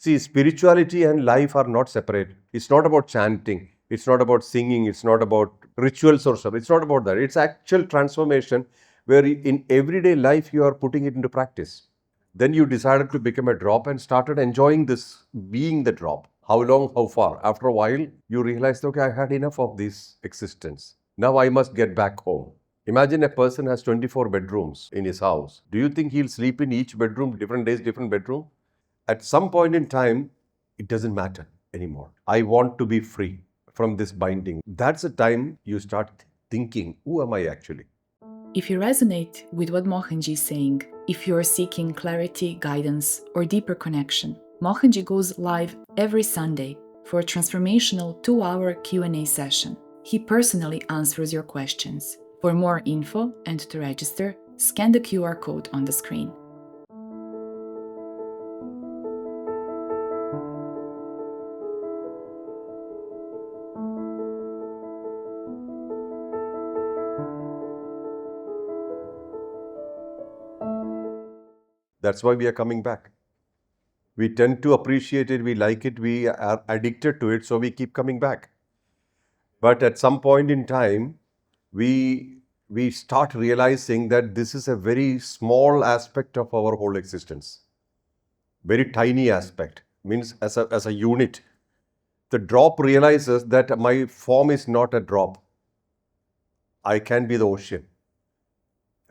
See, spirituality and life are not separate. It's not about chanting. It's not about singing. It's not about rituals or stuff. It's not about that. It's actual transformation where in everyday life you are putting it into practice. Then you decided to become a drop and started enjoying this being the drop. How long, how far? After a while, you realized, okay, I had enough of this existence. Now I must get back home. Imagine a person has 24 bedrooms in his house. Do you think he'll sleep in each bedroom, different days, different bedroom? At some point in time, it doesn't matter anymore. I want to be free from this binding. That's the time you start thinking, who am I actually? If you resonate with what Mohanji is saying, if you are seeking clarity, guidance, or deeper connection, Mohanji goes live every Sunday for a transformational 2-hour Q&A session. He personally answers your questions. For more info and to register, scan the QR code on the screen. That's why we are coming back. We tend to appreciate it, we like it, we are addicted to it, so we keep coming back. But at some point in time, we start realizing that this is a very small aspect of our whole existence. Very tiny aspect. Means as a unit. The drop realizes that my form is not a drop. I can be the ocean.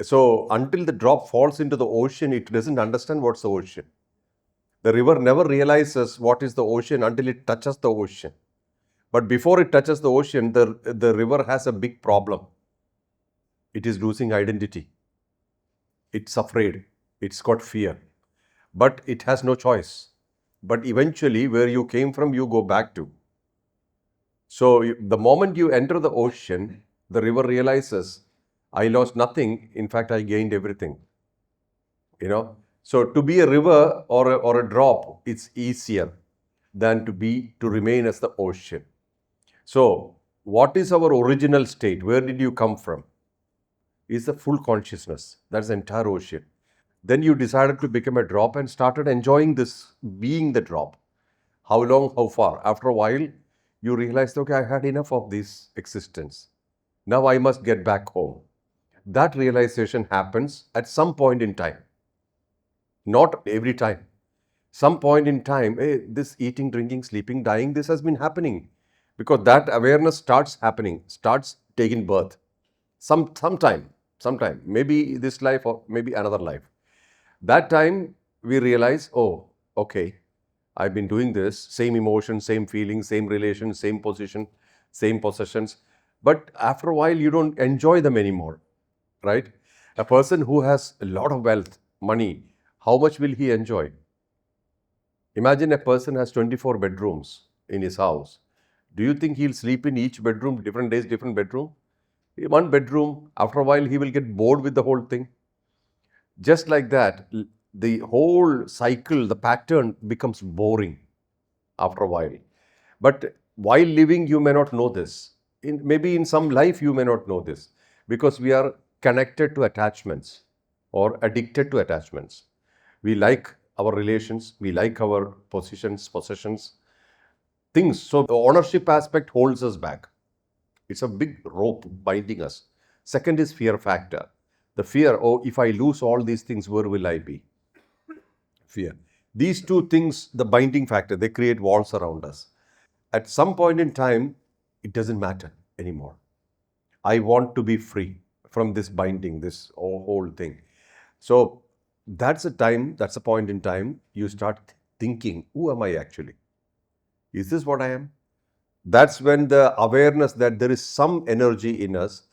So until the drop falls into the ocean, it doesn't understand what's the ocean. The river never realizes what is the ocean until it touches the ocean. But before it touches the ocean, the river has a big problem. It is losing identity. It's afraid. It's got fear. But it has no choice. But eventually, where you came from, you go back to. So the moment you enter the ocean, the river realizes, I lost nothing. In fact, I gained everything. So to be a river or a drop, it's easier than to remain as the ocean. So what is our original state? Where did you come from? Is the full consciousness. That's the entire ocean. Then you decided to become a drop and started enjoying this being the drop. How long, how far? After a while, you realized, okay, I had enough of this existence. Now I must get back home. That realization happens at some point in time. Not every time. Some point in time, this eating, drinking, sleeping, dying, this has been happening. Because that awareness starts happening, starts taking birth. Sometime, maybe this life or maybe another life. That time we realize, oh, okay, I've been doing this, same emotion, same feeling, same relation, same position, same possessions. But after a while, you don't enjoy them anymore, right? A person who has a lot of wealth, money, how much will he enjoy? Imagine a person has 24 bedrooms in his house. Do you think he'll sleep in each bedroom, different days, different bedroom? One bedroom, after a while, he will get bored with the whole thing. Just like that, the whole cycle, the pattern becomes boring after a while. But while living, you may not know this. Maybe in some life, you may not know this because we are connected to attachments or addicted to attachments. We like our relations, we like our positions, possessions, things. So the ownership aspect holds us back. It's a big rope binding us. Second is fear factor. The fear, oh, if I lose all these things, where will I be? Fear. These two things, the binding factor, they create walls around us. At some point in time, it doesn't matter anymore. I want to be free from this binding, this whole thing. So that's a time, that's a point in time you start thinking, who am I actually? Is this what I am? That's when the awareness that there is some energy in us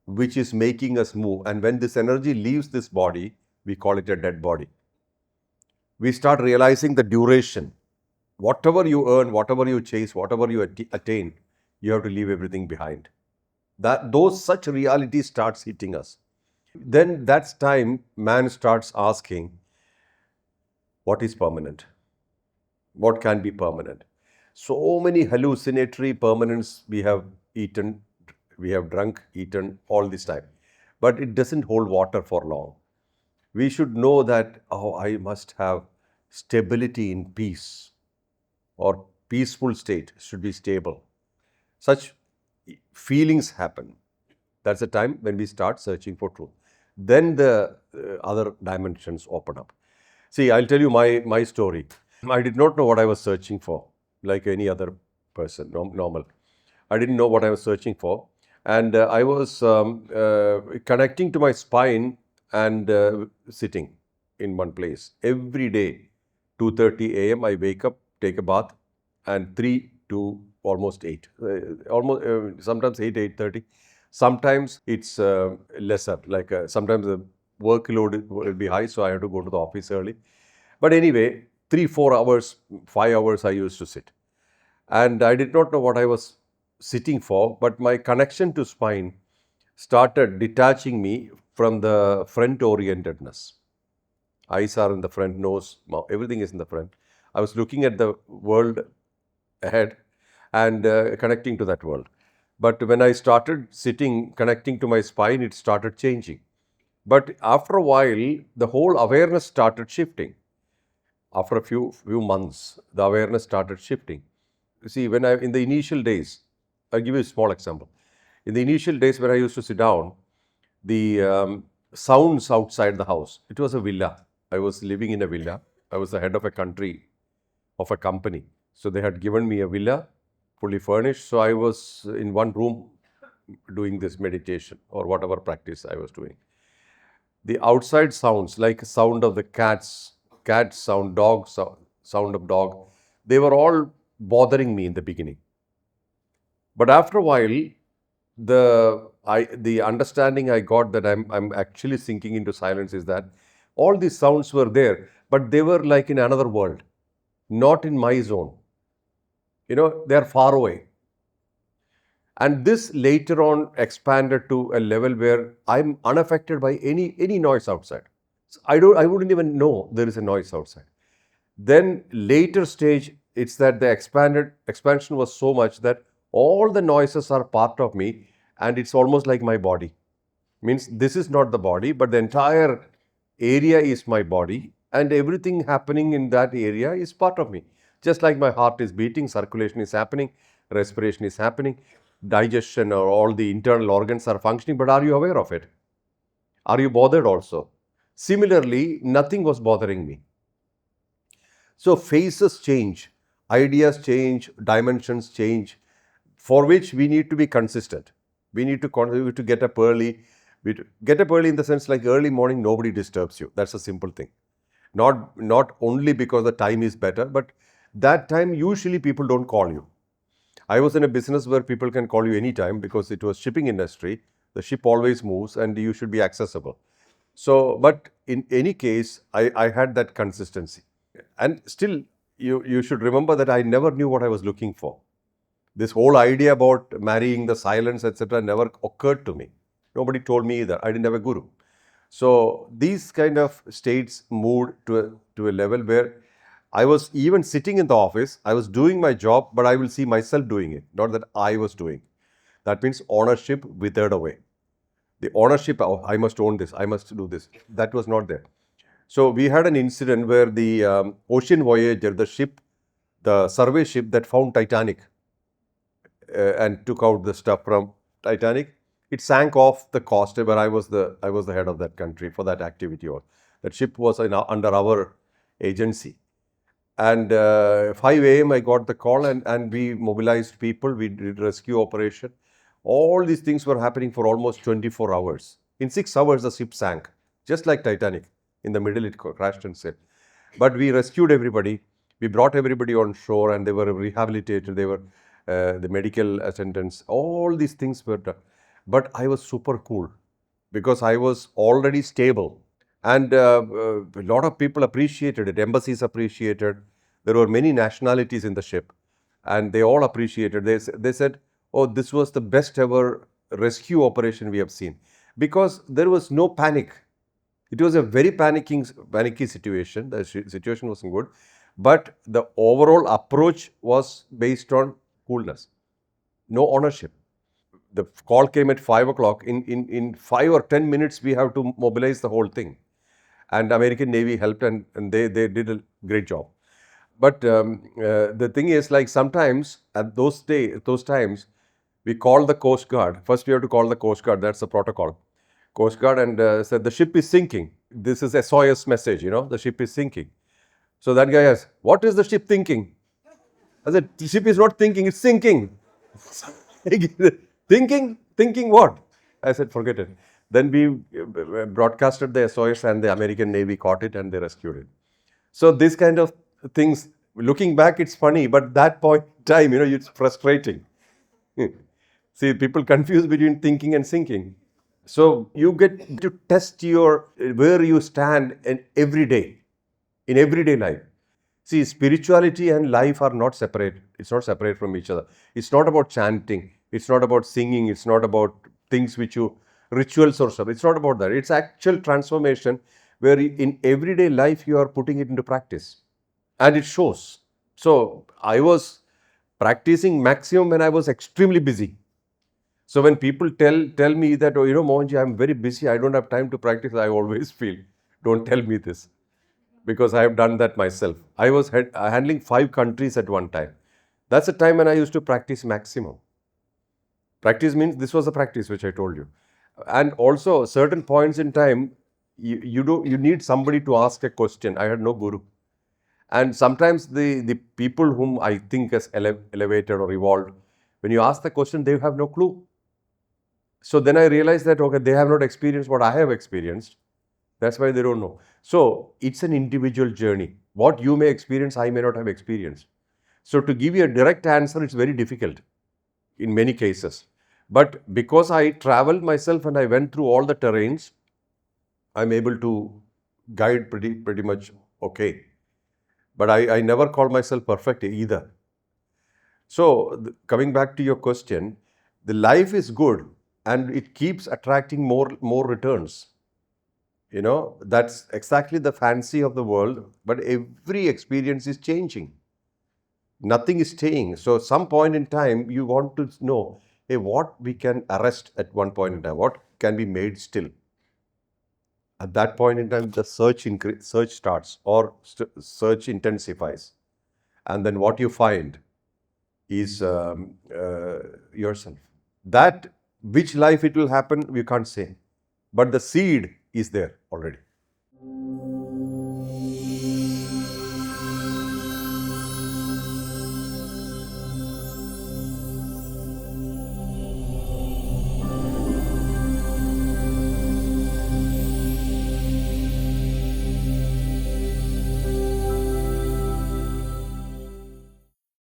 which is making us move. And when this energy leaves this body, we call it a dead body. We start realizing the duration. Whatever you earn, whatever you chase, whatever you attain, you have to leave everything behind. Those such reality starts hitting us. Then that's time man starts asking, what is permanent? What can be permanent? So many hallucinatory permanents we have eaten, we have drunk, eaten all this time. But it doesn't hold water for long. We should know that, oh, I must have stability in peace. or peaceful state should be stable. Such feelings happen. That's the time when we start searching for truth. Then the other dimensions open up. See, I'll tell you my story. I did not know what I was searching for, like any other person, normal. I didn't know what I was searching for. And I was connecting to my spine and sitting in one place every day. 2:30 a.m. I wake up, take a bath, and 3 to almost 8. Almost sometimes 8, 8:30. Sometimes it's lesser. Like sometimes the workload will be high, so I have to go to the office early. But anyway, 3, 4 hours, 5 hours I used to sit. And I did not know what I was sitting for, but my connection to spine started detaching me from the front orientedness. Eyes are in the front, nose, mouth, everything is in the front. I was looking at the world ahead and connecting to that world. But when I started sitting, connecting to my spine, it started changing. But after a while, the whole awareness started shifting. After a few months, the awareness started shifting. You see, when I in the initial days, I'll give you a small example. In the initial days when I used to sit down, the sounds outside the house. It was a villa. I was living in a villa. I was the head of a country, of a company. So they had given me a villa, fully furnished. So I was in one room doing this meditation or whatever practice I was doing. The outside sounds, like sound of the cat sound, dog sound, sound of dog, they were all bothering me in the beginning. But after a while, the understanding I got that I'm actually sinking into silence is that all these sounds were there, but they were like in another world, not in my zone. They are far away. And this later on expanded to a level where I'm unaffected by any noise outside. So I wouldn't even know there is a noise outside. Then later stage, it's that the expansion was so much that all the noises are part of me, and it's almost like my body. Means this is not the body, but the entire area is my body, and everything happening in that area is part of me. Just like my heart is beating, circulation is happening, respiration is happening, digestion or all the internal organs are functioning, but are you aware of it? Are you bothered also? Similarly, nothing was bothering me. So phases change, ideas change, dimensions change, for which we need to be consistent. We need to get up early. Get up early in the sense like early morning, nobody disturbs you. That's a simple thing. Not only because the time is better, but that time usually people don't call you. I was in a business where people can call you anytime because it was shipping industry. The ship always moves and you should be accessible. So, but in any case, I had that consistency. And still, you should remember that I never knew what I was looking for. This whole idea about marrying the silence, etc., never occurred to me. Nobody told me either. I didn't have a guru. So these kind of states moved to a level where I was even sitting in the office, I was doing my job, but I will see myself doing it, not that I was doing. That means ownership withered away. The ownership, oh, I must own this, I must do this, that was not there. So we had an incident where the Ocean Voyager, the ship, the survey ship that found Titanic and took out the stuff from Titanic, it sank off the coast where I was the head of that country for that activity. Or that ship was under our agency. And 5 a.m. I got the call and we mobilized people. We did rescue operation. All these things were happening for almost 24 hours. In 6 hours, the ship sank, just like Titanic. In the middle, it crashed and sailed. But we rescued everybody. We brought everybody on shore and they were rehabilitated. They were the medical attendants. All these things were done. But I was super cool because I was already stable. And a lot of people appreciated it. Embassies appreciated. There were many nationalities in the ship, and they all appreciated. They said, "Oh, this was the best ever rescue operation we have seen," because there was no panic. It was a very panicky situation. The situation wasn't good, but the overall approach was based on coolness, no ownership. The call came at 5 o'clock. In 5 or 10 minutes, we have to mobilize the whole thing. And American Navy helped and they did a great job. But the thing is, like sometimes at those times, we call the Coast Guard. First, we have to call the Coast Guard. That's the protocol. Coast Guard and said the ship is sinking. This is SOS message. The ship is sinking. So that guy asked, "What is the ship thinking?" I said, "The ship is not thinking; it's sinking." Thinking what? I said, "Forget it." Then we broadcasted the SOS, and the American Navy caught it and they rescued it. So this kind of things, looking back, it's funny, but that point in time, it's frustrating. See, people confuse between thinking and sinking. So you get to test where you stand in everyday life. See, spirituality and life are not separate. It's not separate from each other. It's not about chanting. It's not about singing. It's not about things which you rituals or stuff. It's not about that. It's actual transformation where in everyday life you are putting it into practice, and it shows. So I was practicing maximum when I was extremely busy. So when people tell me that, oh, Mohanji, I'm very busy, I don't have time to practice, I always feel, don't tell me this, because I have done that myself. I was handling 5 countries at one time. That's the time when I used to practice maximum. Practice means this was a practice which I told you. And also certain points in time, you need somebody to ask a question. I had no guru. And sometimes the people whom I think has elevated or evolved, when you ask the question, they have no clue. So then I realized that, okay, they have not experienced what I have experienced. That's why they don't know. So it's an individual journey. What you may experience, I may not have experienced. So to give you a direct answer, it's very difficult in many cases. But because I traveled myself and I went through all the terrains, I'm able to guide pretty much okay. But I never call myself perfect either. So coming back to your question, the life is good and it keeps attracting more returns. That's exactly the fancy of the world, but every experience is changing. Nothing is staying. So some point in time, you want to know, hey, what we can arrest at one point in time, what can be made still. At that point in time, the search starts or search intensifies. And then what you find is yourself. That which life it will happen, we can't say. But the seed is there already.